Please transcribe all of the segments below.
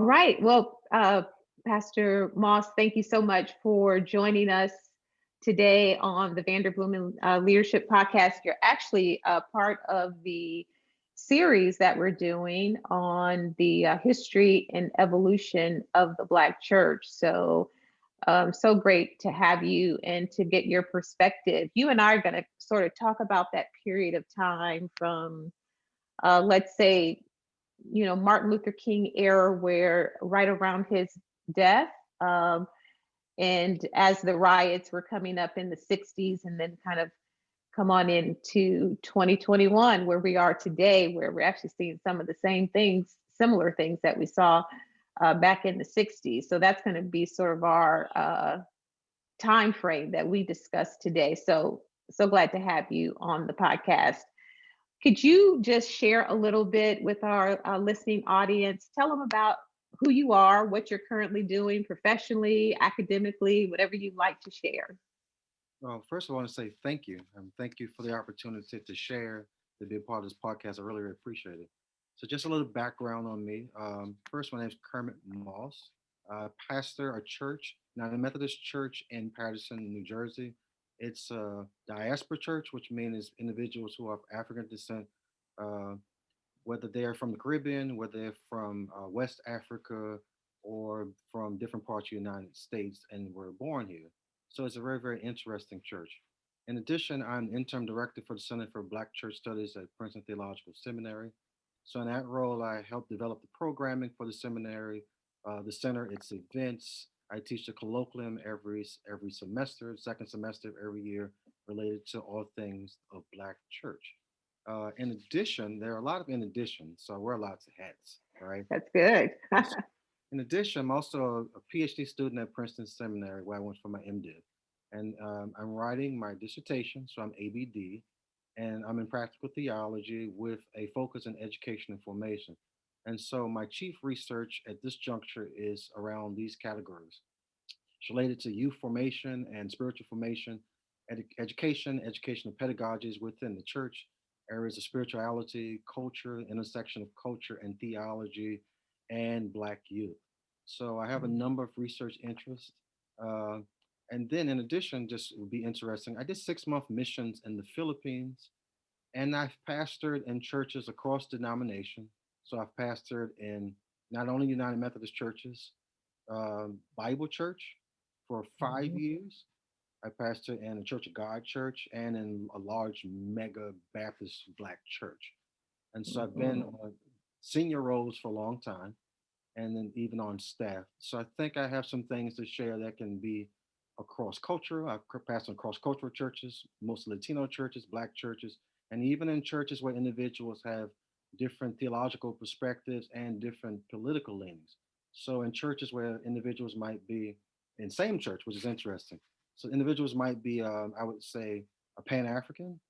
Right. Well, Pastor Moss, thank you so much for joining us today on the Vanderbloemen Leadership Podcast. You're actually a part of the series that we're doing on the history and evolution of the Black church. So great to have you and to get your perspective. You and I are going to sort of talk about that period of time from, let's say, Martin Luther King era, where right around his death, um, and as the riots were coming up in the 60s, and then kind of come on into 2021, where we are today, where we're actually seeing some of the same things, similar things that we saw back in the 60s. So that's going to be sort of our time frame that we discussed today. So glad to have you on the podcast. Could you just share a little bit with our listening audience? Tell them about who you are, what you're currently doing professionally, academically, whatever you'd like to share. Well, first of all, I want to say thank you. And thank you for the opportunity to share, to be a part of this podcast. I really, really appreciate it. So, just a little background on me. First, my name is Kermit Moss, pastor a church, United Methodist Church in Patterson, New Jersey. It's a diaspora church, which means individuals who are of African descent, uh, whether they're from the Caribbean, whether they're from West Africa, or from different parts of the United States and were born here. So it's a very, very interesting church. In addition, I'm interim director for the Center for Black Church Studies at Princeton Theological Seminary. So in that role, I help develop the programming for the seminary, the center, its events. I teach the colloquium every semester, second semester of every year, related to all things of Black church. In addition, there are a lot of in addition, so I wear lots of hats, right? That's good. In addition, I'm also a PhD student at Princeton Seminary, where I went for my MDiv, and I'm writing my dissertation, so I'm ABD, and I'm in practical theology with a focus on education and formation. And so my chief research at this juncture is around these categories. It's related to youth formation and spiritual formation, education, educational pedagogies within the church, areas of spirituality, culture, intersection of culture and theology, and Black youth. So I have a number of research interests. Uh, and then, in addition, just would be interesting, I did 6 month missions in the Philippines, and I've pastored in churches across denomination. So I've pastored in not only United Methodist churches, Bible Church for five Mhm. years. I pastored in a Church of God church and in a large mega Baptist Black church. And so I've been Mhm. on senior roles for a long time and then even on staff. So I think I have some things to share that can be across culture. I've pastored across cultural churches, mostly Latino churches, Black churches, and even in churches where individuals have different theological perspectives and different political leanings. So in churches where individuals might be in same church, which is interesting. So individuals might be, I would say, a Pan African,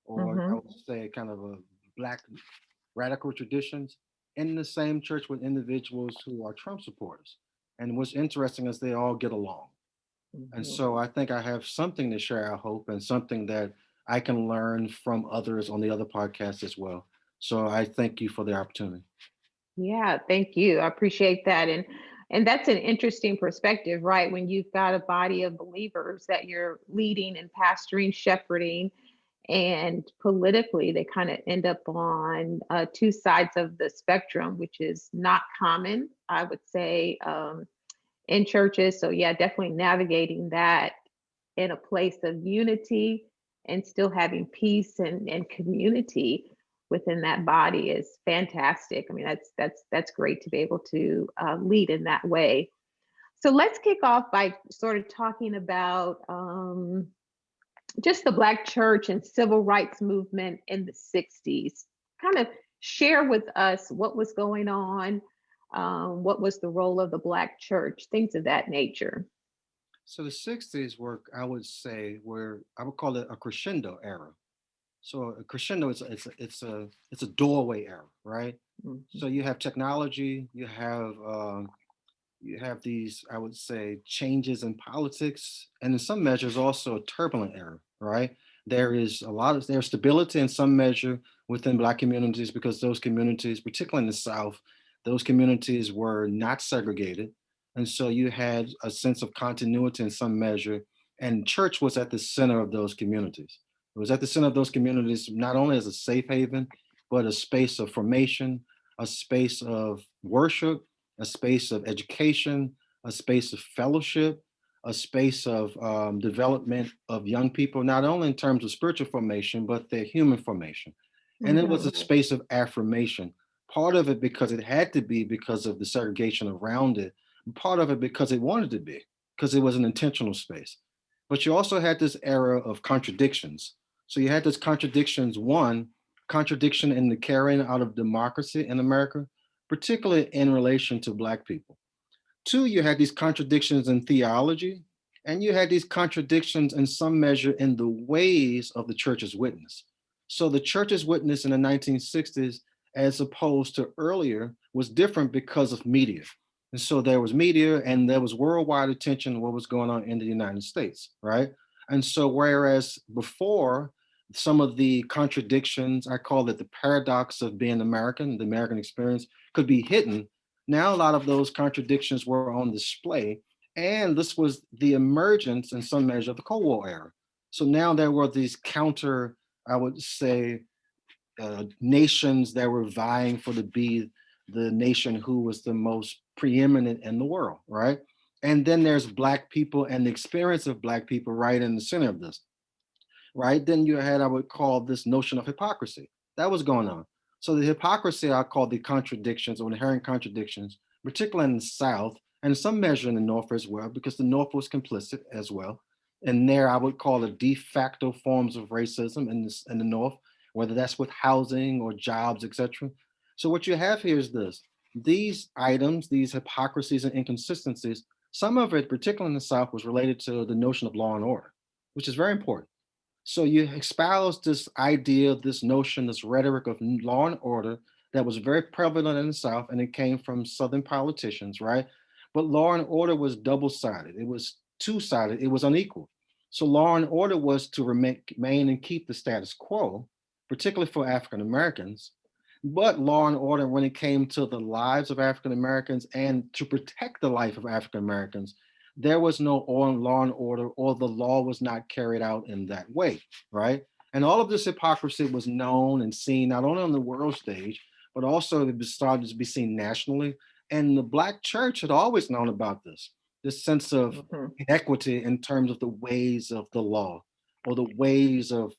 or I Mhm. would say kind of a Black radical traditions in the same church with individuals who are Trump supporters. And what's interesting is they all get along. And Mhm. so I think I have something to share, I hope, and something that I can learn from others on the other podcasts as well. So I thank you for the opportunity. Yeah, thank you. I appreciate that. And that's an interesting perspective, right? When you've got a body of believers that you're leading and pastoring, shepherding, and politically they kind of end up on two sides of the spectrum, which is not common, I would say, in churches. So yeah, definitely navigating that in a place of unity and still having peace and community within that body is fantastic. I mean, that's great to be able to lead in that way. So let's kick off by sort of talking about just the Black church and civil rights movement in the 60s. Kind of share with us what was going on, what was the role of the Black church, things of that nature. So the 60s were, I would say, were, I would call it a crescendo era. So a crescendo is it's a doorway era, right? Mhm. So you have technology, you have these, I would say, changes in politics, and in some measures also a turbulent era, right? There is a lot of there's stability in some measure within Black communities because those communities, particularly in the South, Those communities were not segregated. And so you had a sense of continuity in some measure, and church was at the center of those communities. It was at the center of those communities, not only as a safe haven, but a space of formation, a space of worship, a space of education, a space of fellowship, a space of development of young people, not only in terms of spiritual formation, but their human formation. And it was a Mhm. space of affirmation. Part of it because it had to be because of the segregation around it, and part of it because it wanted to be, because it was an intentional space. But you also had this era of contradictions. So you had this contradictions, one, contradiction in the carrying out of democracy in America, particularly in relation to Black people. Two, you had these contradictions in theology, and you had these contradictions in some measure in the ways of the church's witness. So the church's witness in the 1960s, as opposed to earlier, was different because of media. And so there was media and there was worldwide attention to what was going on in the United States, right? And so whereas before, some of the contradictions, I call it the paradox of being American, the American experience, could be hidden. Now, a lot of those contradictions were on display, and this was the emergence in some measure of the Cold War era. So now there were these counter, I would say, nations that were vying for to be the nation who was the most preeminent in the world, right? And then there's Black people and the experience of Black people right in the center of this, right? Then you had, I would call this notion of hypocrisy. That was going on. So the hypocrisy I call the contradictions or inherent contradictions, particularly in the South and some measure in the North as well, because the North was complicit as well. And there I would call it de facto forms of racism in the North, whether that's with housing or jobs, etc. So what you have here is this. These items, these hypocrisies and inconsistencies, some of it, particularly in the South, was related to the notion of law and order, which is very important. So you espouse this idea, this notion, this rhetoric of law and order that was very prevalent in the South, and it came from Southern politicians, right? But law and order was double sided, it was two sided, it was unequal. So law and order was to remain and keep the status quo, particularly for African Americans. But law and order, when it came to the lives of African Americans and to protect the life of African Americans, there was no law and order, or the law was not carried out in that way, right? And all of this hypocrisy was known and seen not only on the world stage, but also it started to be seen nationally. And the Black church had always known about this sense of Mhm. inequity in terms of the ways of the law or the ways of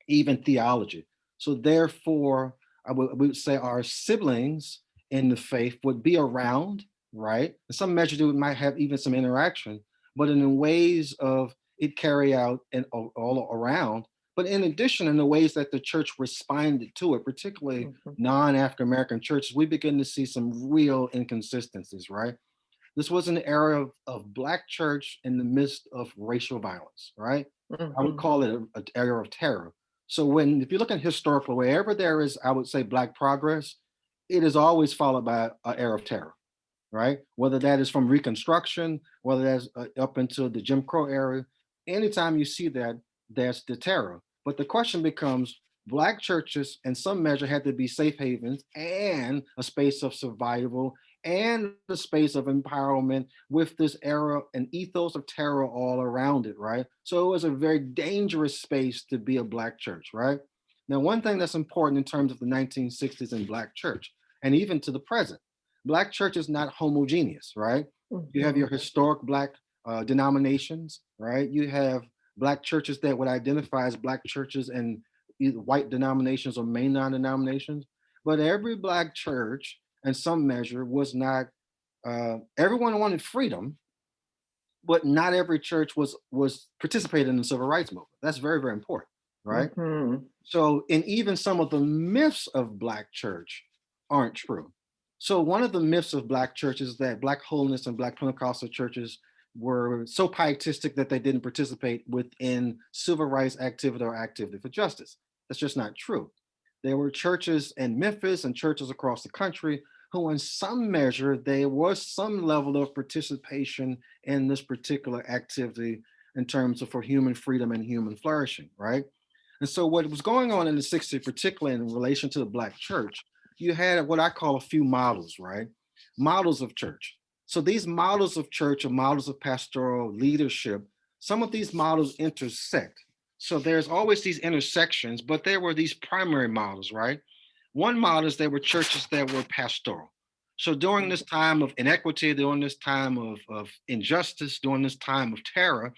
even theology. So therefore, I would say our siblings in the faith would be around, right? In some measure, they might have even some interaction, but in the ways of it carry out and all around. But in addition, in the ways that the church responded to it, particularly Mhm. non-African American churches, we begin to see some real inconsistencies, right? This was an era of Black church in the midst of racial violence, right? I would Mhm. call it an era of terror. So if you look at historical, wherever there is, I would say, Black progress, it is always followed by an era of terror, right? Whether that is from Reconstruction, whether that's up into the Jim Crow era, anytime you see that, that's the terror. But the question becomes, Black churches, in some measure, had to be safe havens and a space of survival and a space of empowerment with this era and ethos of terror all around it, right? So it was a very dangerous space to be a Black church, right? Now, one thing that's important in terms of the 1960s in Black church, and even to the present, Black church is not homogeneous, right? You have your Mhm. historic Black denominations, right? You have Black churches that would identify as Black churches and either white denominations or main non-denominations. But every Black church, in some measure, was not. Everyone wanted freedom, but not every church was participating in the civil rights movement. That's very very important, right? Mhm. So, and even some of the myths of Black church aren't true. So, one of the myths of Black church is that Black holiness and Black Pentecostal churches were so pietistic that they didn't participate within civil rights activity or activity for justice. That's just not true. There were churches in Memphis and churches across the country who, in some measure, there was some level of participation in this particular activity in terms of for human freedom and human flourishing, right? And so, what was going on in the 60s, particularly in relation to the Black church, you had what I call a few models, right? Models of church. So these models of church or models of pastoral leadership, some of these models intersect. So there's always these intersections, but there were these primary models, right? One model is there were churches that were pastoral. So during this time of inequity, during this time of injustice, during this time of terror,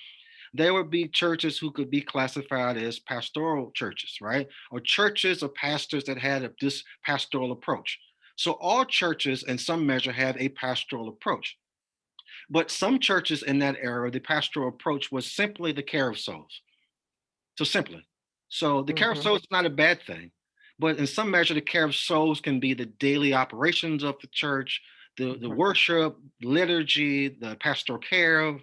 there would be churches who could be classified as pastoral churches, right? Or churches or pastors that had this pastoral approach. So all churches, in some measure, have a pastoral approach. But some churches in that era, the pastoral approach was simply the care of souls. So simply. So the care of Mhm. souls is not a bad thing, but in some measure, the care of souls can be the daily operations of the church, the Mhm. worship, liturgy, the pastoral care,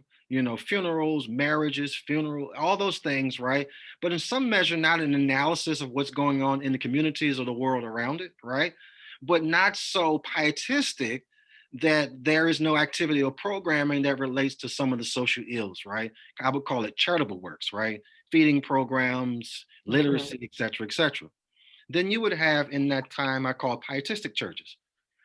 funerals, marriages, funeral, all those things, right? But in some measure, not an analysis of what's going on in the communities or the world around it, right? But not so pietistic that there is no activity or programming that relates to some of the social ills, right? I would call it charitable works, right? Feeding programs, Mhm. literacy, et cetera, et cetera. Then you would have in that time I call pietistic churches.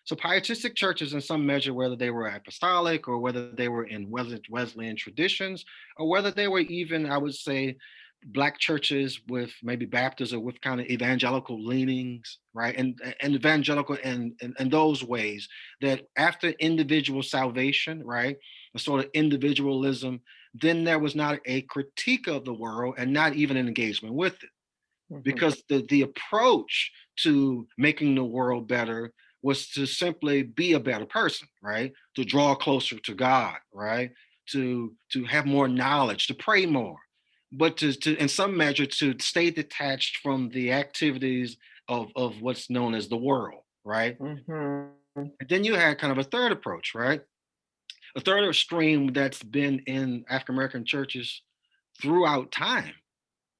So pietistic churches, in some measure, whether they were apostolic or whether they were in Wesleyan traditions, or whether they were even, I would say, black churches with maybe Baptist or with kind of evangelical leanings, right? And evangelical and those ways that after individual salvation, right, a sort of individualism, then there was not a critique of the world and not even an engagement with it Mhm. because the approach to making the world better was to simply be a better person, right? To draw closer to God, right? To have more knowledge, to pray more, but to in some measure to stay detached from the activities of what's known as the world, right? Mhm. And then you had kind of a third approach, right? A third stream that's been in African American churches throughout time,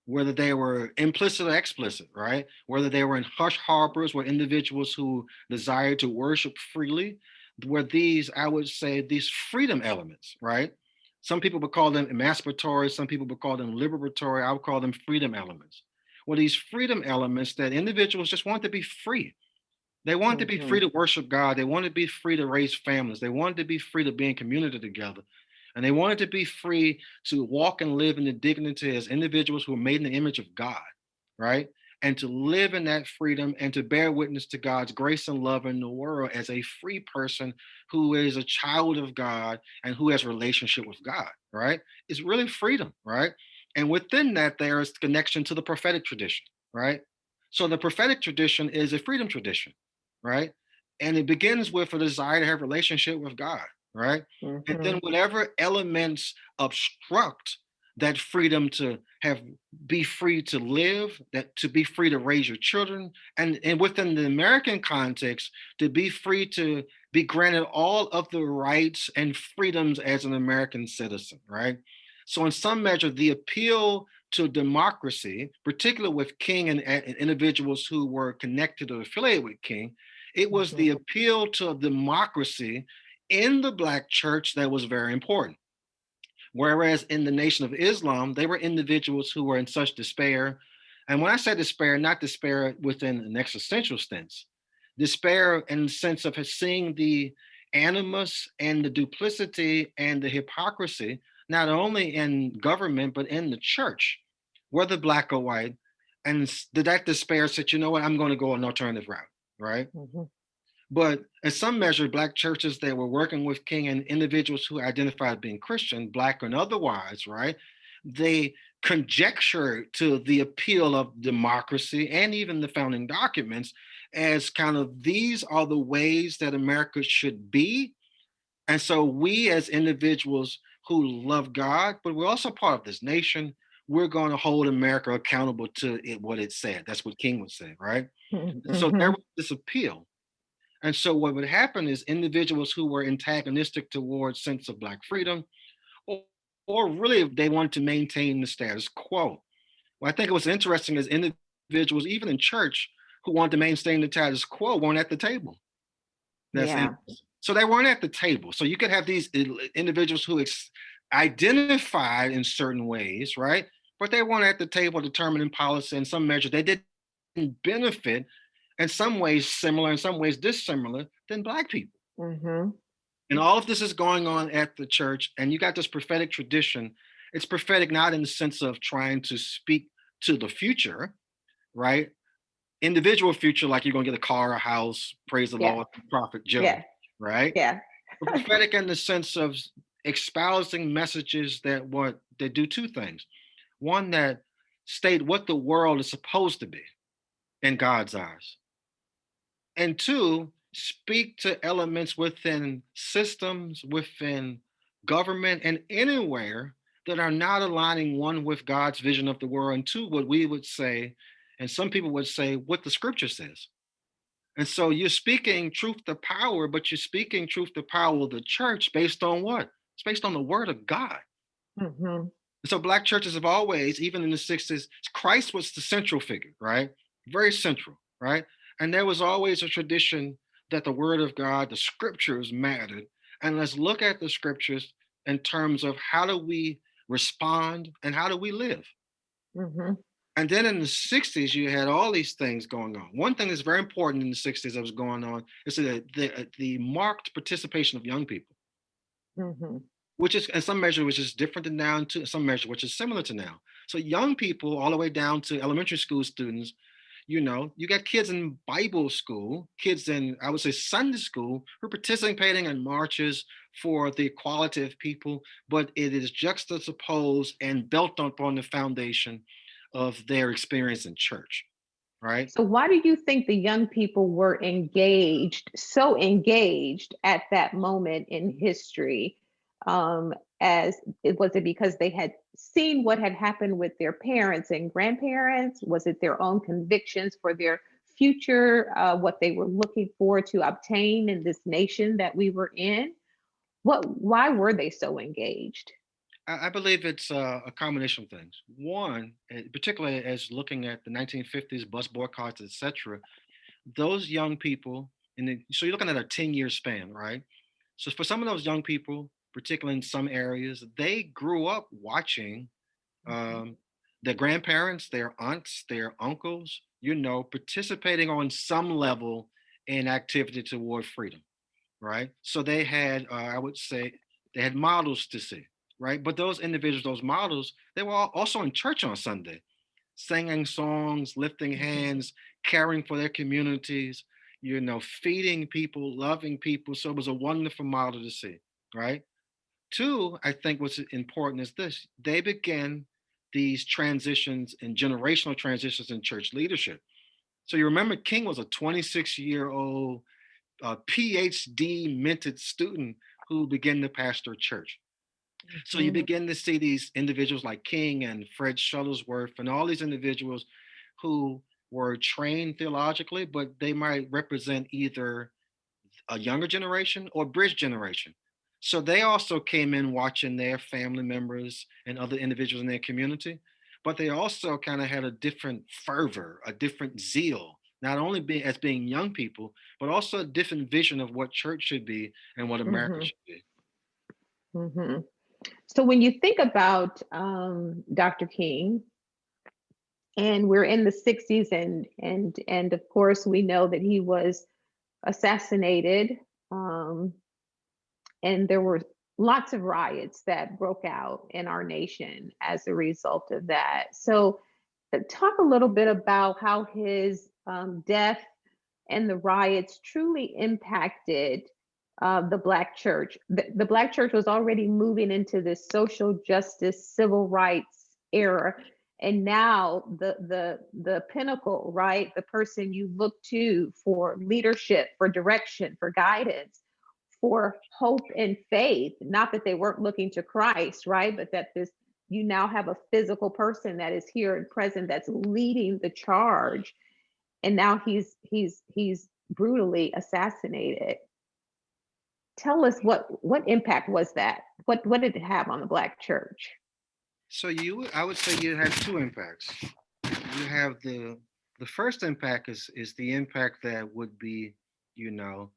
whether they were implicit or explicit, right? Whether they were in hush harbors where individuals who desired to worship freely, were these, I would say, these freedom elements, right? Some people would call them emancipatory, some people would call them liberatory, I would call them freedom elements. Well, these freedom elements that individuals just want to be free. They wanted to be free Mhm. to worship God. They wanted to be free to raise families. They wanted to be free to be in community together. And they wanted to be free to walk and live in the dignity as individuals who are made in the image of God, right? And to live in that freedom and to bear witness to God's grace and love in the world as a free person who is a child of God and who has a relationship with God, right? It's really freedom, right? And within that, there is connection to the prophetic tradition, right? So the prophetic tradition is a freedom tradition, right? And it begins with a desire to have a relationship with God, right? And then Mhm. whatever elements obstruct that freedom to have be free to live, that to be free to raise your children, and within the American context, to be free to be granted all of the rights and freedoms as an American citizen, right? So in some measure, the appeal to democracy, particularly with King and individuals who were connected or affiliated with King, it was Mhm. the appeal to democracy in the Black church that was very important. Whereas in the Nation of Islam, they were individuals who were in such despair. And when I say despair, not despair within an existential sense, despair in the sense of seeing the animus and the duplicity and the hypocrisy, not only in government, but in the church, whether black or white. And that despair said, you know what, I'm going to go an alternative route, right? Mhm. But in some measure, Black churches that were working with King and individuals who identified being Christian, Black and otherwise, right? They conjecture to the appeal of democracy and even the founding documents as kind of these are the ways that America should be. And so we as individuals who love God, but we're also part of this nation, we're going to hold America accountable to it, what it said. That's what King would say, right? And so there Mhm. was this appeal. And so what would happen is individuals who were antagonistic towards sense of black freedom, or, or really if they wanted to maintain the status quo. What I think it was interesting is individuals, even in church, who wanted to maintain the status quo weren't at the table. That's Yeah. so they weren't at the table. So you could have these individuals who identified in certain ways, right? But they weren't at the table determining policy in some measure. They didn't benefit in some ways similar, in some ways dissimilar than Black people. Mm-hmm. And all of this is going on at the church, and you got this prophetic tradition. It's prophetic not in the sense of trying to speak to the future, right? Individual future, like you're going to get a car, a house, praise the Yeah. Lord, prophet Joe, Yeah. right? Yeah. But prophetic in the sense of espousing messages that do two things. One, that state what the world is supposed to be in God's eyes, and two, speak to elements within systems, within government, and anywhere that are not aligning, one, with God's vision of the world, and two, what we would say, and some people would say, what the scripture says. And so you're speaking truth to power, but you're speaking truth to power of the church based on what? It's based on the word of God. Mm-hmm. And so Black churches have always, even in the 60s, Christ was the central figure, right? Very central, right? And there was always a tradition that the word of God, the scriptures mattered. And let's look at the scriptures in terms of how do we respond and how do we live. Mm-hmm. And then in the 60s, you had all these things going on. One thing that's very important in the 60s that was going on is the marked participation of young people, Mm-hmm. which is in some measure which is different than now, and to some measure which is similar to now. So young people, all the way down to elementary school students, you got kids in Bible school, kids in, I would say, Sunday school, who are participating in marches for the equality of people, but it is juxtaposed and built upon the foundation of their experience in church, right? So why do you think the young people were engaged, so engaged at that moment in history? As it was it because they had seen what had happened with their parents and grandparents? Was it their own convictions for their future, what they were looking for to obtain in this nation that we were in? Why were they so engaged? I believe it's a combination of things. One, particularly as looking at the 1950s bus boycotts, etc., those young people, so you're looking at a 10-year span, right? So for some of those young people, particularly in some areas, they grew up watching Mhm. um, their grandparents, their aunts, their uncles, participating on some level in activity toward freedom, right? So they had, I would say, they had models to see, right? But those individuals, those models, they were also in church on Sunday, singing songs, lifting Mhm. hands, caring for their communities, feeding people, loving people. So it was a wonderful model to see, right? Two, I think what's important is this: they began these transitions and generational transitions in church leadership. So you remember King was a 26-year-old PhD minted student who began to pastor a church. So you Mhm. begin to see these individuals like King and Fred Shuttlesworth and all these individuals who were trained theologically, but they might represent either a younger generation or bridge generation. So they also came in watching their family members and other individuals in their community, but they also kind of had a different fervor, a different zeal, not only as being young people, but also a different vision of what church should be and what America Mhm. should be. Mhm. So when you think about Dr. King, and we're in the 60s, and of course we know that he was assassinated, um, and there were lots of riots that broke out in our nation as a result of that. So talk a little bit about how his death and the riots truly impacted the Black church. The Black church was already moving into this social justice, civil rights era, and now the pinnacle, right? The person you look to for leadership, for direction, for guidance, for hope and faith. Not that they weren't looking to Christ, right? But that this you now have a physical person that is here and present that's leading the charge, and now he's brutally assassinated. Tell us what impact was that? What did it have on the Black church? So I would say you had two impacts. You have the first impact is the impact that would be, you know,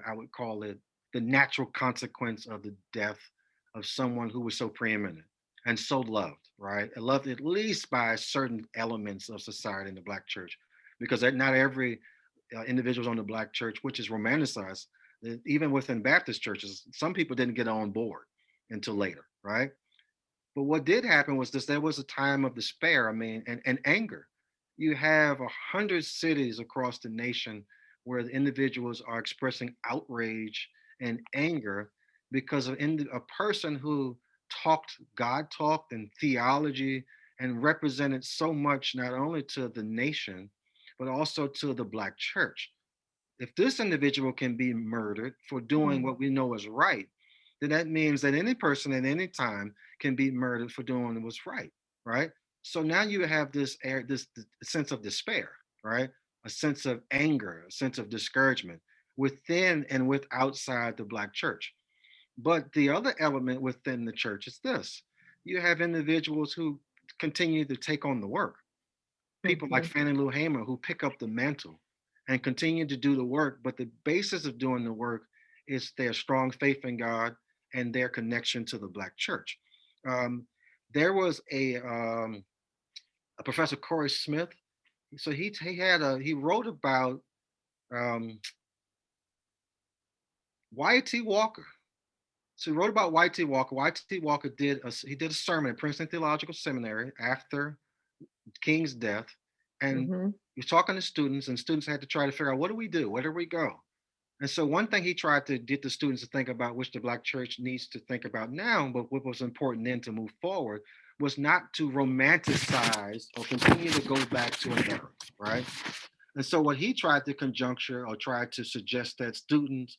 I would call it the natural consequence of the death of someone who was so preeminent and so loved, right? And loved at least by certain elements of society in the Black church, because not every individuals on the black church, which is romanticized. Even within Baptist churches, some people didn't get on board until later, right? But what did happen was this: there was a time of despair. I mean, and anger. You have 100 cities across the nation where the individuals are expressing outrage and anger because of a person who talked God talked and theology and represented so much not only to the nation but also to the black church. If this individual can be murdered for doing Mm, what we know is right, then that means that any person at any time can be murdered for doing what's right, right? So now you have this sense of despair, right? A sense of anger, a sense of discouragement within and with outside the black church. But the other element within the church is this: you have individuals who continue to take on the work, people like mhm, Fannie Lou Hamer who pick up the mantle and continue to do the work. But the basis of doing the work is their strong faith in God and their connection to the Black church. Um, there was a Professor Corey Smith. So he wrote about um, Y.T. Walker. So he wrote about Y.T. Walker. Y.T. Walker he did a sermon at Princeton Theological Seminary after King's death, and mhm, he was talking to students, and students had to try to figure out, what do we do? Where do we go? And so one thing he tried to get the students to think about, which the Black church needs to think about now, but what was important then to move forward, was not to romanticize or continue to go back to an era, right? And so what he tried to conjuncture or tried to suggest that students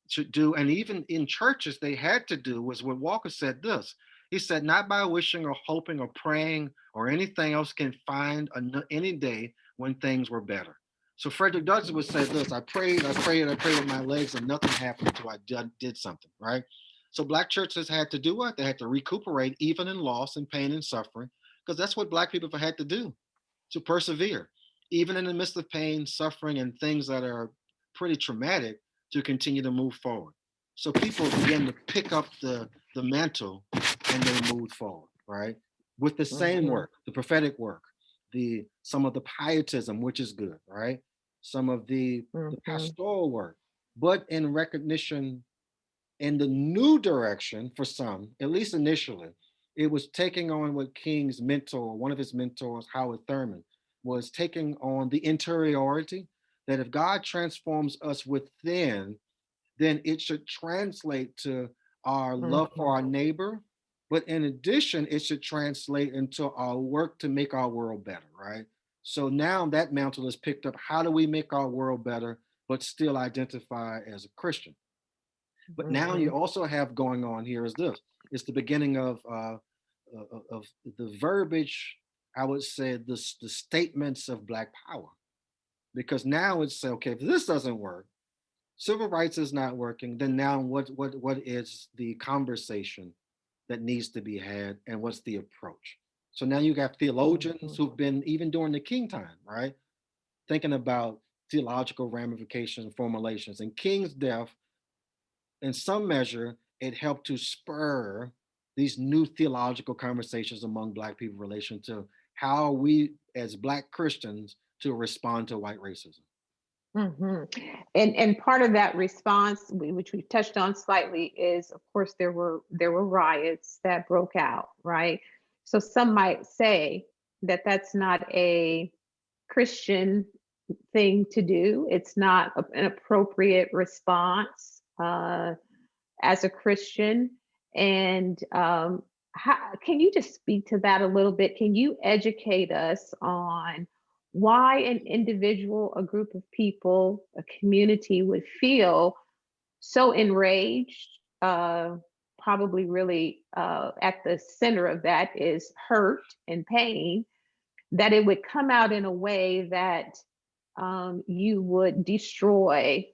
should do, and even in churches they had to do, was what Walker said this. He said, not by wishing or hoping or praying or anything else can find any day when things were better. So Frederick Douglass would say this: I prayed with my legs, and nothing happened until I did something, right? So black churches had to do what? They had to recuperate even in loss and pain and suffering, because that's what black people have had to do to persevere, even in the midst of pain, suffering, and things that are pretty traumatic, to continue to move forward. So people began to pick up the mantle and they moved forward, right? With the same mhm, work, the prophetic work, the some of the pietism, which is good, right? Some of the mhm, pastoral work, but in recognition in the new direction for some, at least initially, it was taking on what King's mentor, one of his mentors, Howard Thurman, was taking on the interiority, that if God transforms us within, then it should translate to our love for mhm, our neighbor. But in addition, it should translate into our work to make our world better, right? So now that mantle is picked up. How do we make our world better, but still identify as a Christian? But now you mhm, also have going on here is this: it's the beginning of the verbiage. I would say the statements of Black Power, because now it's okay. If this doesn't work, civil rights is not working, then now what is the conversation that needs to be had, and what's the approach? So now you got theologians mhm, who've been, even during the King time, right, thinking about theological ramifications and formulations. And King's death, in some measure, it helped to spur these new theological conversations among Black people in relation to how we as Black Christians to respond to white racism. mhm. And part of that response, which we touched on slightly, is of course there were riots that broke out, right? So some might say that that's not a Christian thing to do. It's not an appropriate response as a Christian. And can you just speak to that a little bit? Can you educate us on why an individual, a group of people, a community would feel so enraged? Probably really at the center of that is hurt and pain, that it would come out in a way that you would destroy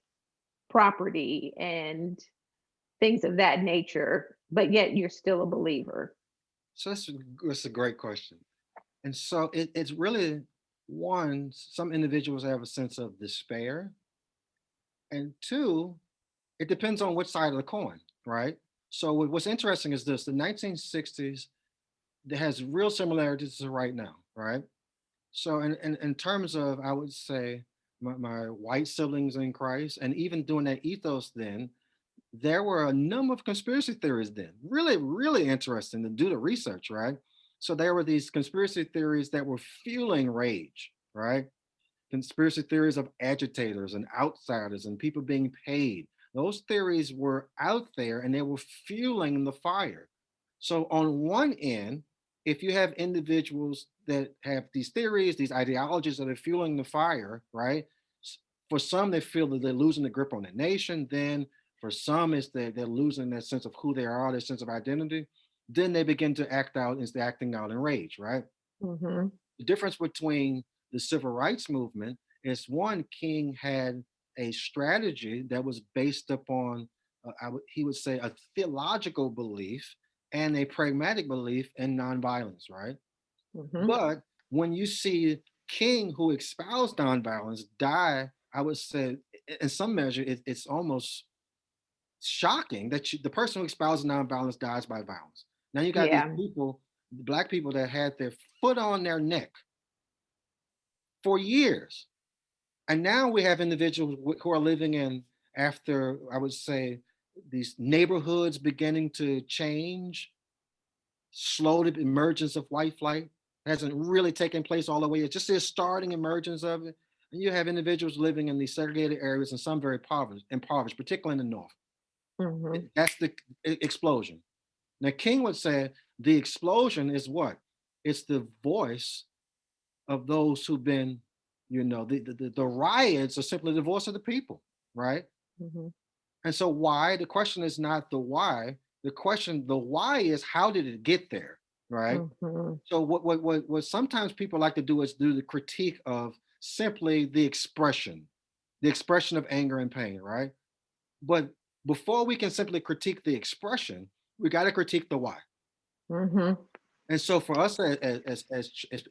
property and things of that nature, but yet you're still a believer. So that's a great question. And so it's really, one, some individuals have a sense of despair, and two, it depends on which side of the coin, right? So what's interesting is this: the 1960s that has real similarities to right now, right? So in terms of, I would say, my white siblings in Christ, and even during that ethos, then there were a number of conspiracy theories. Then, really, really interesting to do the research, right? So there were these conspiracy theories that were fueling rage, right? Conspiracy theories of agitators and outsiders and people being paid. Those theories were out there and they were fueling the fire. So, on one end, if you have individuals that have these theories, these ideologies that are fueling the fire, right? For some, they feel that they're losing the grip on the nation. Then, for some, it's that they're losing that sense of who they are, their sense of identity. Then they begin to act out, instead acting out in rage, right? Mm-hmm. The difference between the civil rights movement is one, King had a strategy that was based upon, he would say, a theological belief and a pragmatic belief in nonviolence, right? Mm-hmm. But when you see King, who espoused nonviolence, die, I would say, in some measure, it's almost shocking that the person who espouses nonviolence dies by violence. Now you got these Yeah. people, black people, that had their foot on their neck for years. And now we have individuals who are living in, after, I would say, these neighborhoods beginning to change, slow the emergence of white flight hasn't really taken place all the way. It's just the starting emergence of it. And you have individuals living in these segregated areas and some very impoverished, particularly in the north. Mm-hmm. That's the explosion. Now, King would say the explosion is what? It's the voice of those who've been, the riots are simply the voice of the people, right? Mm-hmm. And so why? The question is not the why. The why is how did it get there, right? Mm-hmm. So what sometimes people like to do is do the critique of simply the expression of anger and pain, right? But before we can simply critique the expression, we got to critique the why. Mm-hmm. And so for us as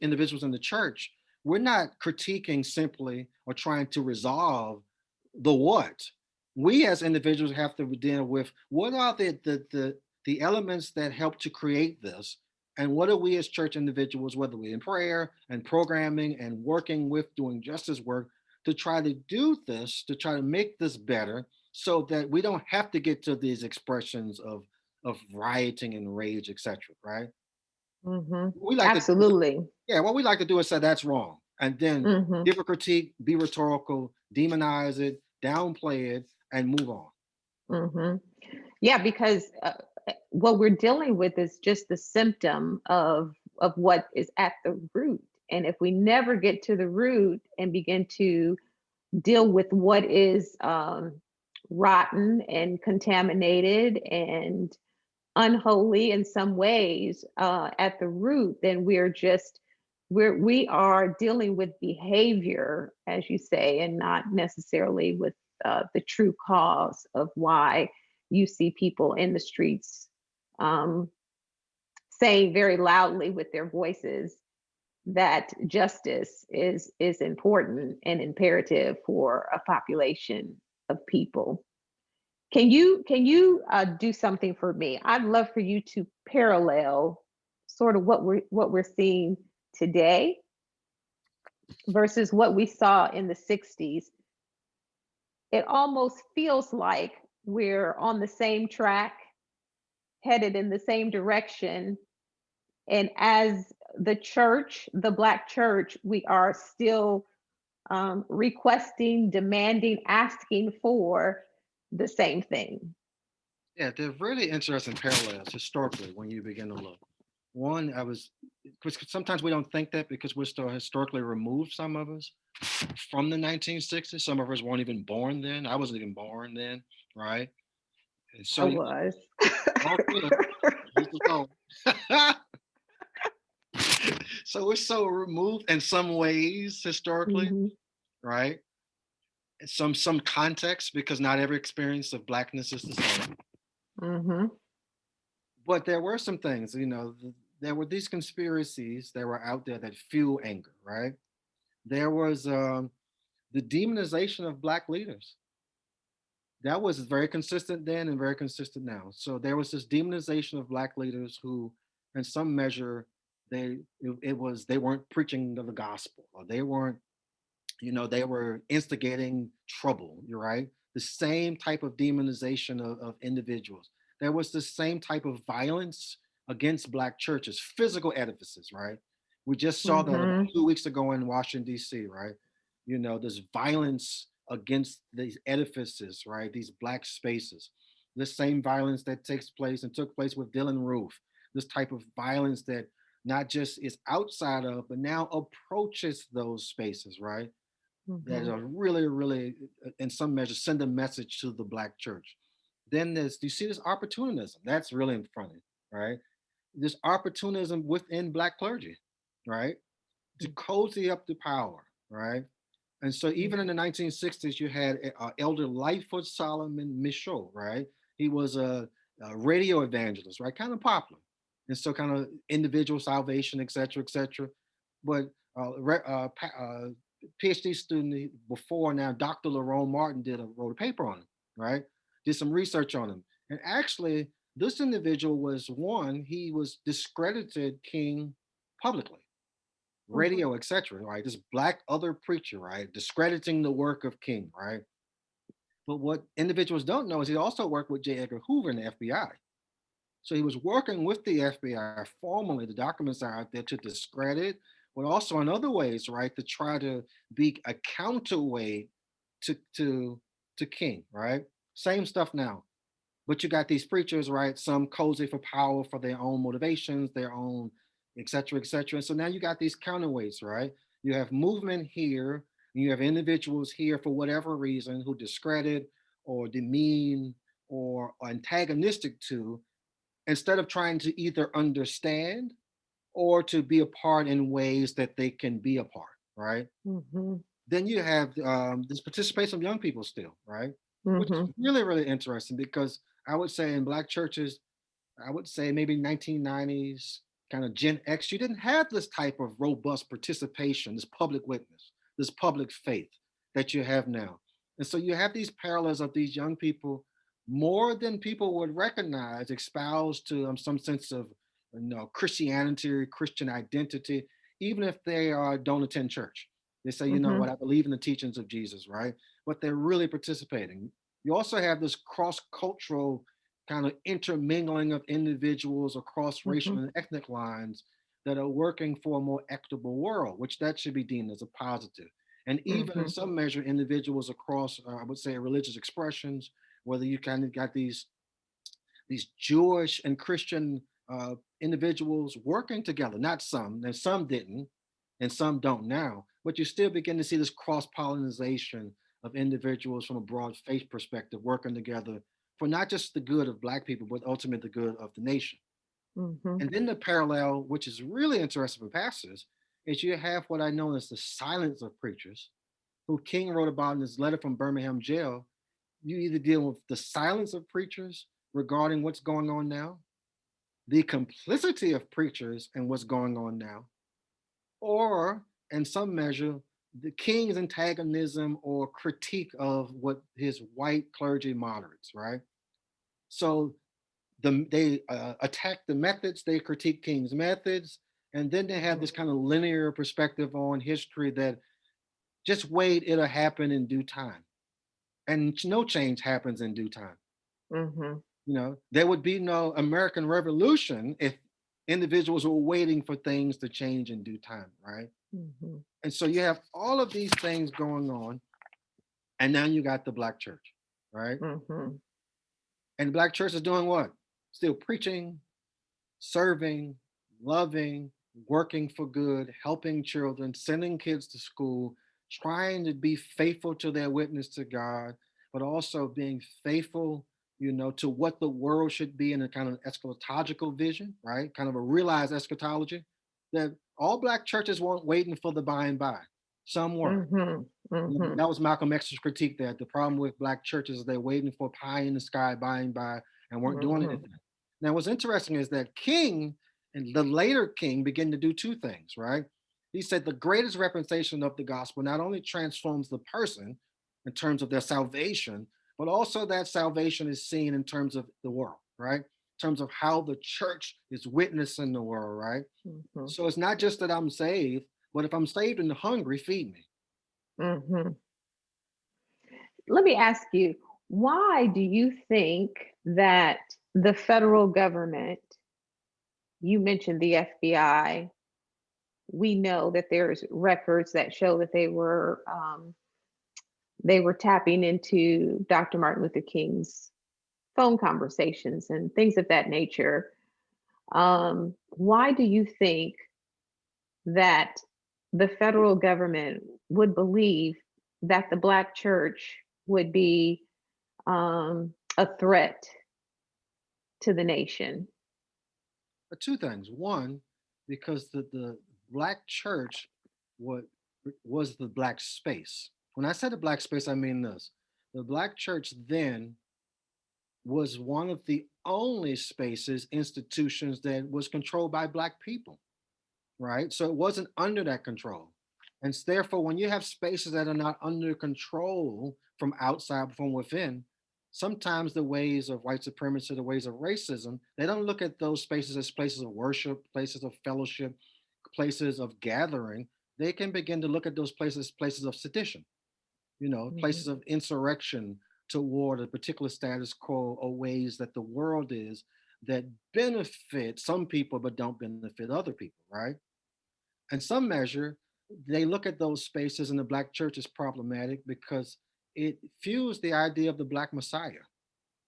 individuals in the church, we're not critiquing simply or trying to resolve the what. We as individuals have to deal with what are the elements that help to create this, and what are we as church individuals, whether we in prayer and programming and working with doing justice work, to try to do this, to try to make this better, so that we don't have to get to these expressions of rioting and rage, etc. Right? Mm-hmm. We like to, Absolutely. yeah, what we like to do is say that's wrong, and then Mm-hmm. give a critique, be rhetorical, demonize it, downplay it, and move on. Mm-hmm. Yeah, because what we're dealing with is just the symptom of what is at the root. And if we never get to the root and begin to deal with what is rotten and contaminated and unholy in some ways at the root, then we are dealing with behavior, as you say, and not necessarily with the true cause of why you see people in the streets um, saying very loudly with their voices that justice is important and imperative for a population of people. Can you do something for me? I'd love for you to parallel sort of what we're seeing today versus what we saw in the 60s. It almost feels like we're on the same track, headed in the same direction. And as the church, the Black church, we are still requesting, demanding, asking for the same thing. Yeah, they're really interesting parallels historically when you begin to look. One, because sometimes we don't think that because we're still historically removed, some of us, from the 1960s. Some of us weren't even born then. I wasn't even born then, right? And I so, was. all good. This is all. So we're so removed in some ways historically, Hmm. right? Some context, because not every experience of blackness is the same. Hmm. But there were some things, there were these conspiracies that were out there that fuel anger, right? There was the demonization of black leaders. That was very consistent then and very consistent now. So there was this demonization of black leaders who, in some measure, they weren't preaching the gospel, or they weren't They were instigating trouble. You're right. The same type of demonization of individuals. There was the same type of violence against black churches, physical edifices, right? We just saw that about Mm-hmm. 2 weeks ago in Washington, D.C., right? There's violence against these edifices, right? These black spaces. The same violence that takes place and took place with Dylan Roof. This type of violence that not just is outside of, but now approaches those spaces, right? That Mm-hmm. are really, really, in some measure, send a message to the black church. Then you see this opportunism. That's really funny, right? This opportunism within black clergy, right? To cozy up the power, right? And so even in the 1960s, you had Elder Lightfoot Solomon Michaud, right? He was a radio evangelist, right? Kind of popular. And so kind of individual salvation, et cetera, et cetera. But PhD student before now, Dr. Lerone Martin wrote a paper on him, right? Did some research on him. And actually, this individual was one, he was discredited king publicly, Mm-hmm. radio, etc. Right, this black other preacher, right, discrediting the work of King, right. But what individuals don't know is he also worked with J. Edgar Hoover in the FBI. So he was working with the FBI formally. The documents are out there to discredit, but also in other ways, right, to try to be a counterweight to King, right. Same stuff now. But you got these preachers, right? Some cozy for power for their own motivations, their own, et cetera, et cetera. And so now you got these counterweights, right? You have movement here, and you have individuals here for whatever reason who discredit or demean or are antagonistic to, instead of trying to either understand or to be a part in ways that they can be a part, right? Mm-hmm. Then you have this participation of young people still, right? Which is Mm-hmm. really, really interesting because I would say in black churches, I would say maybe 1990s, kind of Gen X, you didn't have this type of robust participation, this public witness, this public faith that you have now. And so you have these parallels of these young people more than people would recognize, espoused to some sense of Christianity, Christian identity, even if they don't attend church. They say, you know Mm-hmm. what, I believe in the teachings of Jesus, right? But they're really participating. You also have this cross cultural kind of intermingling of individuals across Mm-hmm. racial and ethnic lines that are working for a more equitable world, which that should be deemed as a positive. And even in Mm-hmm. some measure, individuals across, I would say, religious expressions, whether you kind of got these Jewish and Christian individuals working together. Not some, and some didn't, and some don't now. But you still begin to see this cross pollination of individuals from a broad faith perspective working together for not just the good of Black people, but ultimately the good of the nation. Mm-hmm. And then the parallel, which is really interesting for pastors, is you have what I know as the silence of preachers, who King wrote about in his letter from Birmingham jail. You either deal with the silence of preachers regarding what's going on now, the complicity of preachers and what's going on now, or in some measure, the king's antagonism or critique of what his white clergy moderates, right? So they attack the methods, they critique King's methods, and then they have this kind of linear perspective on history that just wait, it'll happen in due time. And no change happens in due time. Mm-hmm. There would be no American Revolution if individuals were waiting for things to change in due time, right? Mm-hmm. And so you have all of these things going on, and now you got the black church, right? Mm-hmm. And the black church is doing what? Still preaching, serving, loving, working for good, helping children, sending kids to school, trying to be faithful to their witness to God, but also being faithful, to what the world should be in a kind of eschatological vision, right? Kind of a realized eschatology that all black churches weren't waiting for the by and by. Some were. Mm-hmm. Mm-hmm. That was Malcolm X's critique that the problem with black churches is they're waiting for pie in the sky by and by and weren't doing Mm-hmm. anything. Now, what's interesting is that King and the later King began to do two things, right? He said the greatest representation of the gospel not only transforms the person in terms of their salvation, but also that salvation is seen in terms of the world, right? In terms of how the church is witnessing the world, right? Mm-hmm. So it's not just that I'm saved, but if I'm saved and hungry, feed me. Hmm. Let me ask you, why do you think that the federal government, you mentioned the FBI, we know that there's records that show that they were tapping into Dr. Martin Luther King's phone conversations and things of that nature. Why do you think that the federal government would believe that the Black church would be a threat to the nation? Two things. One, because the black church what was the black space. When I said the black space, I mean this. The black church then was one of the only spaces, institutions that was controlled by black people, right? So it wasn't under that control. And therefore, when you have spaces that are not under control from outside, from within, sometimes the ways of white supremacy, the ways of racism, they don't look at those spaces as places of worship, places of fellowship, places of gathering. They can begin to look at those places, places of sedition, Mhm. places of insurrection toward a particular status quo or ways that the world is that benefit some people but don't benefit other people, right? In some measure, they look at those spaces in the black church as problematic because it fused the idea of the black Messiah.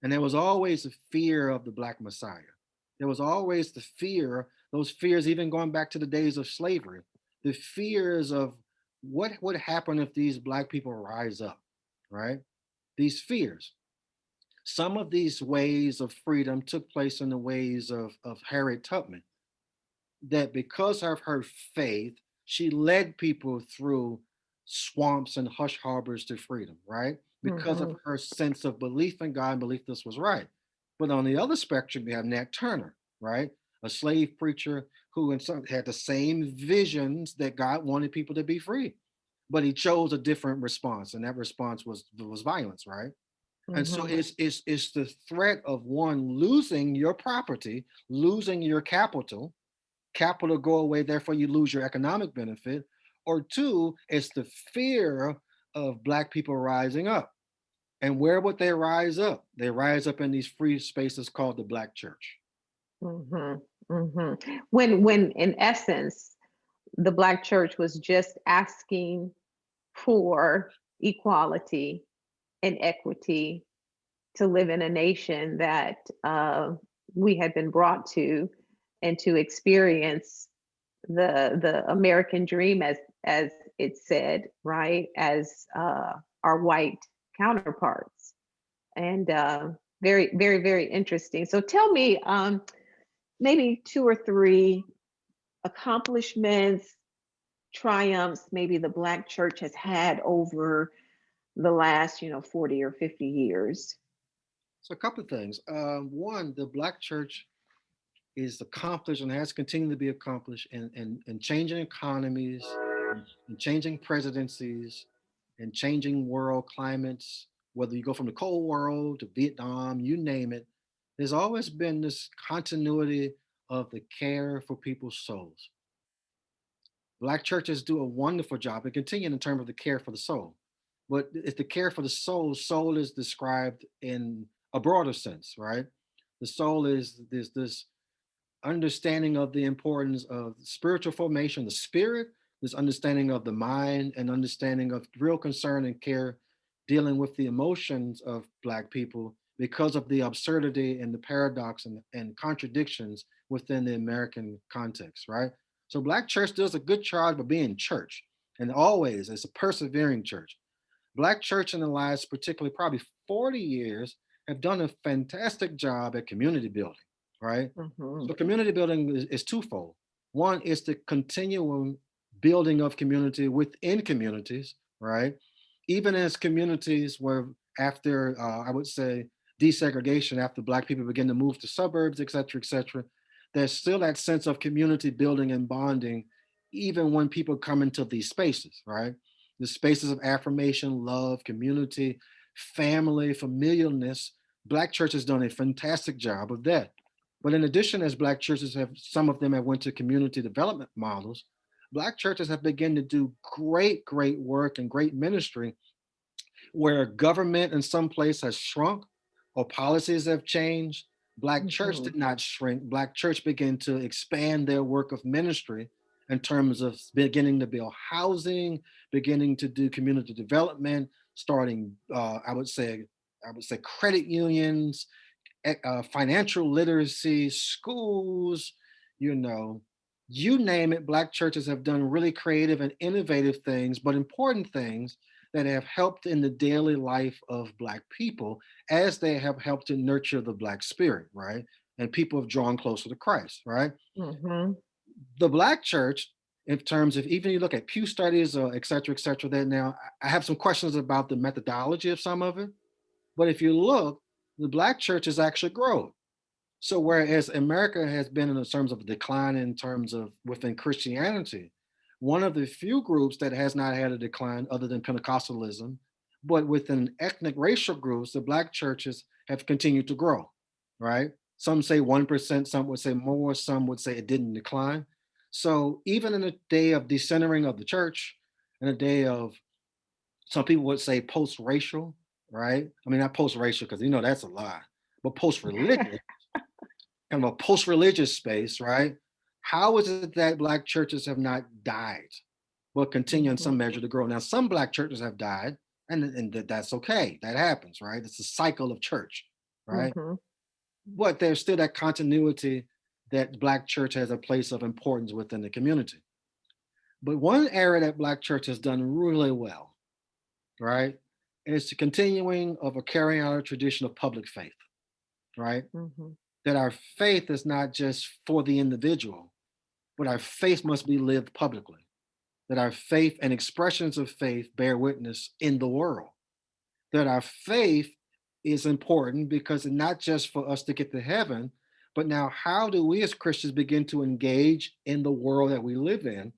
And there was always a fear of the black Messiah. There was always the fear, those fears even going back to the days of slavery, the fears of what would happen if these black people rise up, right? These fears. Some of these ways of freedom took place in the ways of Harriet Tubman, that because of her faith, she led people through swamps and hush harbors to freedom, right? Because of Mhm. her sense of belief in God and belief this was right. But on the other spectrum, you have Nat Turner, right? A slave preacher who in some had the same visions that God wanted people to be free. But he chose a different response, and that response was violence, right? And so Mhm. it's the threat of one losing your property, losing your capital go away, therefore you lose your economic benefit. Or two, it's the fear of black people rising up. And where would they rise up? They rise up in these free spaces called the black church. Mhm. Mhm. When in essence the Black church was just asking for equality and equity to live in a nation that we had been brought to, and to experience the American dream as it said, right, as our white counterparts. And very, very, very interesting. So tell me, maybe two or three accomplishments, triumphs, maybe the Black church has had over the last, 40 or 50 years. So a couple of things. One, the black church is accomplished and has continued to be accomplished in changing economies, in changing presidencies, and changing world climates, whether you go from the Cold War to Vietnam, you name it. There's always been this continuity of the care for people's souls. Black churches do a wonderful job and continue in terms of the care for the soul. But if the care for the soul is described in a broader sense, right? The soul is this understanding of the importance of spiritual formation, the spirit, this understanding of the mind, and understanding of real concern and care dealing with the emotions of Black people because of the absurdity and the paradox and contradictions within the American context, right? So, Black church does a good job of being church, and always it's a persevering church. Black church in the last, particularly probably 40 years, have done a fantastic job at community building, right? Hmm. So community building is twofold. One is the continuum building of community within communities, right? Even as communities were after, I would say, desegregation, after Black people begin to move to suburbs, et cetera, there's still that sense of community building and bonding, even when people come into these spaces, right? The spaces of affirmation, love, community, family, familialness. Black church has done a fantastic job of that. But in addition, as Black churches have, some of them have went to community development models, Black churches have begun to do great work and great ministry where government in some place has shrunk or policies have changed. Black church Mhm. did not shrink. Black church began to expand their work of ministry in terms of beginning to build housing, beginning to do community development, starting, I would say credit unions, financial literacy, schools, you know, you name it. Black churches have done really creative and innovative things, but important things that have helped in the daily life of Black people as they have helped to nurture the Black spirit, right? And people have drawn closer to Christ, right? Mhm. The Black church, in terms of even you look at Pew studies or et cetera, that now I have some questions about the methodology of some of it. But if you look, the Black church has actually grown. So whereas America has been in terms of decline in terms of within Christianity, one of the few groups that has not had a decline other than Pentecostalism, but within ethnic racial groups, the Black churches have continued to grow, right? Some say 1%, some would say more, some would say it didn't decline. So even in a day of decentering of the church, in a day of some people would say post-racial, right? I mean, not post-racial because that's a lie, but post-religious, kind of a post-religious space, right? How is it that Black churches have not died, but continue in some Mhm. measure to grow? Now, some Black churches have died, and that's okay. That happens, right? It's a cycle of church, right? Mhm. But there's still that continuity that Black church has a place of importance within the community. But one area that Black church has done really well, right, is the continuing of a carrying out a tradition of public faith, right? Mhm. That our faith is not just for the individual, but our faith must be lived publicly. That our faith and expressions of faith bear witness in the world. That our faith is important because it's not just for us to get to heaven, but now how do we as Christians begin to engage in the world that we live in,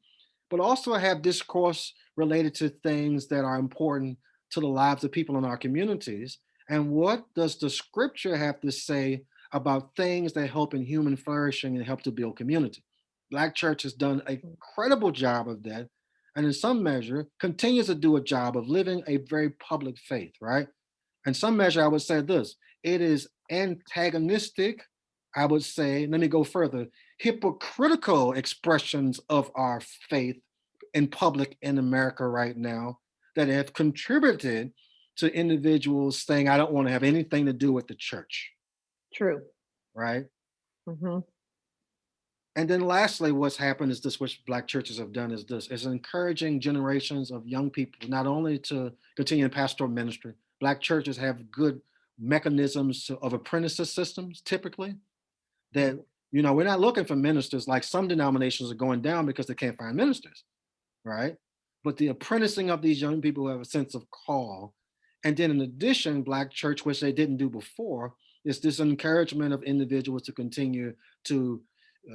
but also have discourse related to things that are important to the lives of people in our communities? And what does the scripture have to say about things that help in human flourishing and help to build community? Black church has done an incredible job of that, and in some measure continues to do a job of living a very public faith, right? In some measure, I would say this: it is antagonistic, I would say, let me go further, hypocritical expressions of our faith in public in America right now that have contributed to individuals saying, I don't want to have anything to do with the church, True. right? Mhm. And then lastly, what's happened is this, which Black churches have done is this, is encouraging generations of young people, not only to continue in pastoral ministry. Black churches have good mechanisms of apprenticeship systems, typically, that, we're not looking for ministers like some denominations are going down because they can't find ministers, right? But the apprenticing of these young people who have a sense of call. And then in addition, Black church, which they didn't do before, is this encouragement of individuals to continue to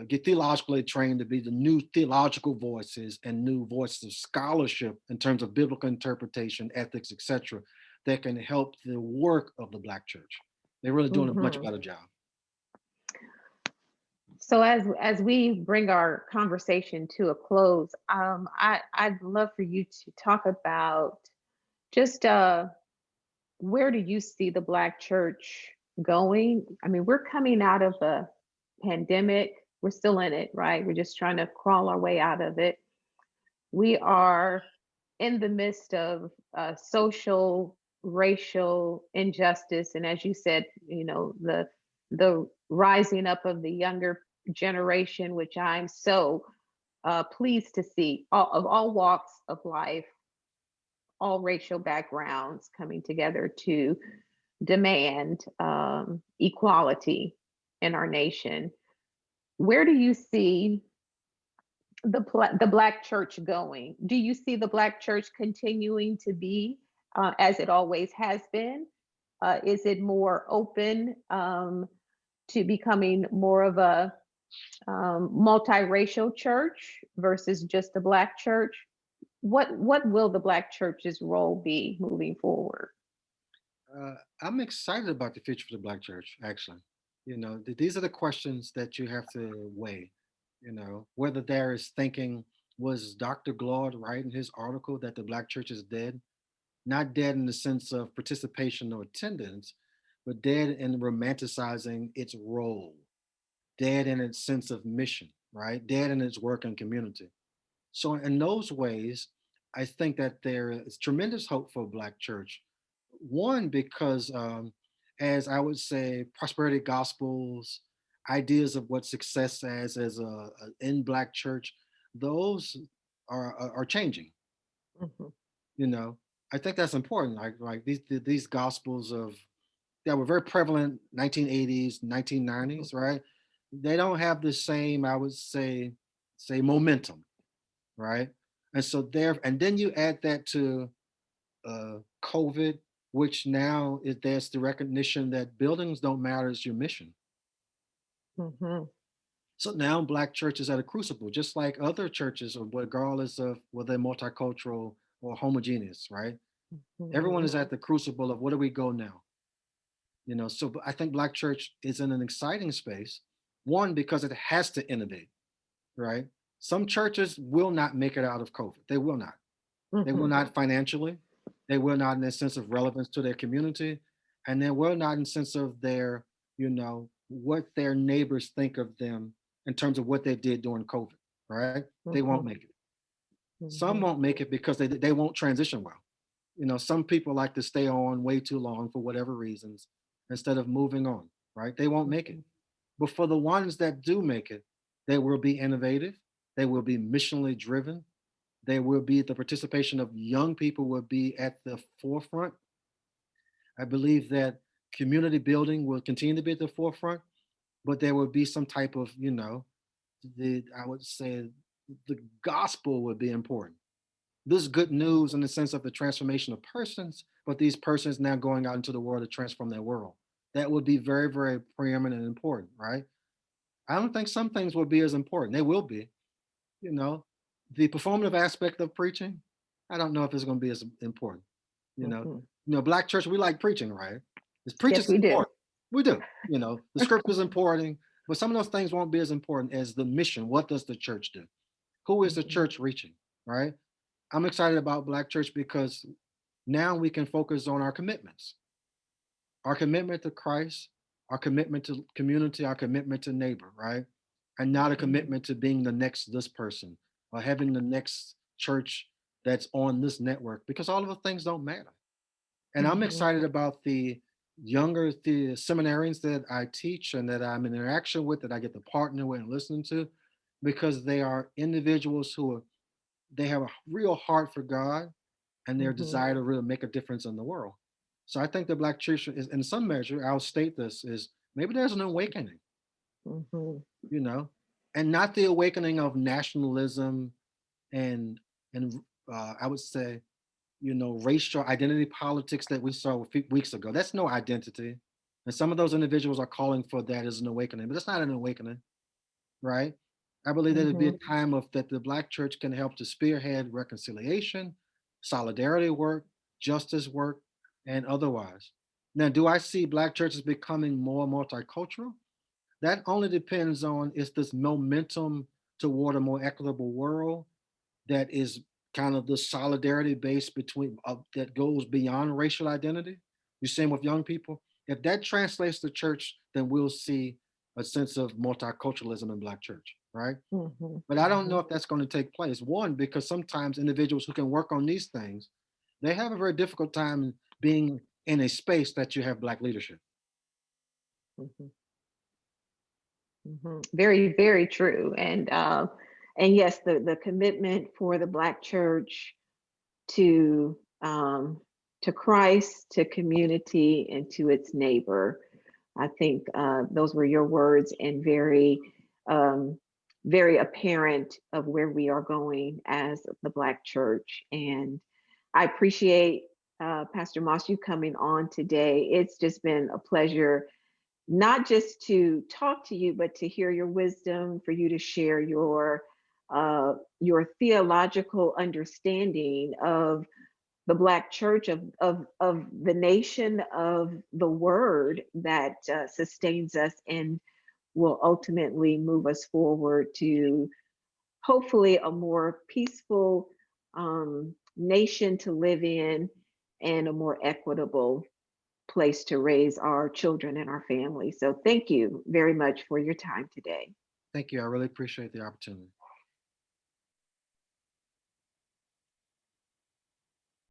get theologically trained to be the new theological voices and new voices of scholarship in terms of biblical interpretation, ethics, etc., that can help the work of the Black church. They're really doing a much Mhm. better job. So as we bring our conversation to a close, I'd love for you to talk about just where do you see the Black church going? I mean, we're coming out of a pandemic. We're still in it, right? We're just trying to crawl our way out of it. We are in the midst of social, racial injustice, and as you said, the rising up of the younger generation, which I'm so pleased to see, of all walks of life, all racial backgrounds coming together to demand equality in our nation. Where do you see the Black church going? Do you see the Black church continuing to be as it always has been? Is it more open to becoming more of a multiracial church versus just a Black church? What will the Black church's role be moving forward? I'm excited about the future for the Black church, actually. These are the questions that you have to weigh, whether there is thinking was Dr. Glaude right in his article that the Black church is dead? Not dead in the sense of participation or attendance, but dead in romanticizing its role, dead in its sense of mission, right? Dead in its work and community. So, in those ways, I think that there is tremendous hope for Black church. One, because as I would say, prosperity gospels, ideas of what success as a in Black church, those are changing. Mhm. You know, I think that's important. Like these gospels of that were very prevalent 1980s, Mhm. 1990s, right? They don't have the same, I would say momentum, right? And so there, and then you add that to COVID, which now is there's the recognition that buildings don't matter, it's your mission. Mhm. So now Black churches at a crucible, just like other churches, or regardless of whether they're multicultural or homogeneous, right? Everyone Mhm. is at the crucible of where do we go now? So I think Black church is in an exciting space. One, because it has to innovate, right? Some churches will not make it out of COVID. They will not. They will Mhm. not financially. They will not in the sense of relevance to their community, and they will not in sense of their, what their neighbors think of them in terms of what they did during COVID. Right? They won't Mhm. make it. Some Mhm. won't make it because they won't transition well. Some people like to stay on way too long for whatever reasons instead of moving on. Right? They won't make it. Mhm. But for the ones that do make it, they will be innovative. They will be missionally driven. There will be the participation of young people will be at the forefront. I believe that community building will continue to be at the forefront, but there will be some type of, the I would say the gospel would be important. This is good news in the sense of the transformation of persons, but these persons now going out into the world to transform their world. That would be very, very preeminent and important, right? I don't think some things will be as important. They will be, you know, the performative aspect of preaching, I don't know if it's going to be as important. You know, Mhm. Black church, we like preaching, right? This Yes, preaching's we do. important. We do. The scripture's important, but some of those things won't be as important as the mission. What does the church do? Who is the Mhm. church reaching? Right? I'm excited about Black church because now we can focus on our commitment to Christ, our commitment to community, our commitment to neighbor, right? And not a Mhm. commitment to being the next this person or having the next church that's on this network because all of the things don't matter. And I'm Mhm. excited about the seminarians that I teach and that I'm in interaction with, that I get to partner with and listen to, because they are individuals they have a real heart for God and their Mhm. desire to really make a difference in the world. So I think the Black church is, in some measure, I'll state this, is maybe there's an awakening, Mhm. you know, and not the awakening of nationalism and and I would say, racial identity politics that we saw a few weeks ago. That's no identity, and some of those individuals are calling for that as an awakening, but it's not an awakening, right? I believe that it'd be Mhm. a time of that the Black church can help to spearhead reconciliation, solidarity work, justice work, and otherwise. Now, do I see Black churches becoming more multicultural? That only depends on is this momentum toward a more equitable world that is kind of the solidarity base between that goes beyond racial identity. You're saying with young people, if that translates to church, then we'll see a sense of multiculturalism in Black church, right? Mhm. But I don't know Mhm. if that's going to take place. One, because sometimes individuals who can work on these things, they have a very difficult time being in a space that you have Black leadership. Mhm. Mhm. Very, very true. And yes, the commitment for the Black church to to Christ, to community, and to its neighbor. I think those were your words, and um, very apparent of where we are going as the Black church. And I appreciate Pastor Moss you coming on today. It's just been a pleasure not just to talk to you, but to hear your wisdom, for you to share your theological understanding of the Black church, of the nation, of the word that sustains us and will ultimately move us forward to hopefully a more peaceful nation to live in and a more equitable place to raise our children and our families. So thank you very much for your time today. Thank you. I really appreciate the opportunity.